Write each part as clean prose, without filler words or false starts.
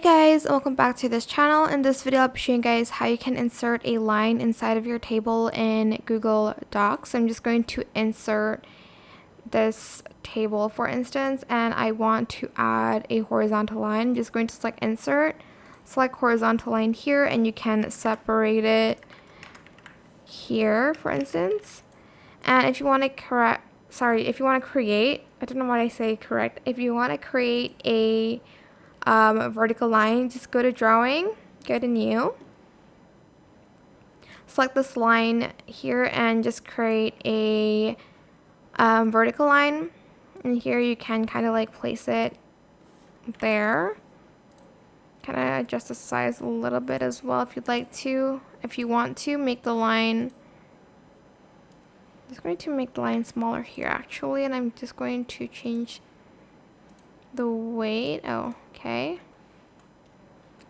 Hey guys, welcome back to this channel. In this video, I'll be showing you guys how you can insert a line inside of your table in Google Docs. I'm just going to insert this table, for instance, and I want to add a horizontal line. I'm just going to select insert, select horizontal line here, and you can separate it here, for instance. And if you want to if you want to create, I don't know why I say correct. If you want to create a vertical line, just go to drawing, go to new, select this line here and just create a vertical line, and here you can kind of like place it there, kind of adjust the size a little bit as well if you'd like to. If you want to make the line, I'm just going to make the line smaller here actually, and I'm just going to change the weight. Oh, okay.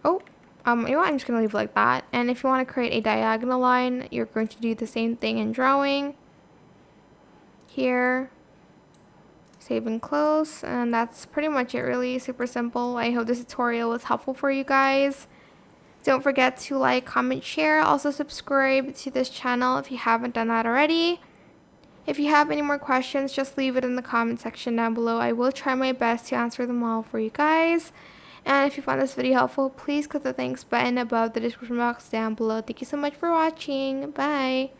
You know what, I'm just going to leave it like that. And if you want to create a diagonal line, you're going to do the same thing in drawing. Here. Save and close. And that's pretty much it, really. Super simple. I hope this tutorial was helpful for you guys. Don't forget to like, comment, share. Also subscribe to this channel if you haven't done that already. If you have any more questions, just leave it in the comment section down below. I will try my best to answer them all for you guys. And if you found this video helpful, please click the thanks button above the description box down below. Thank you so much for watching. Bye.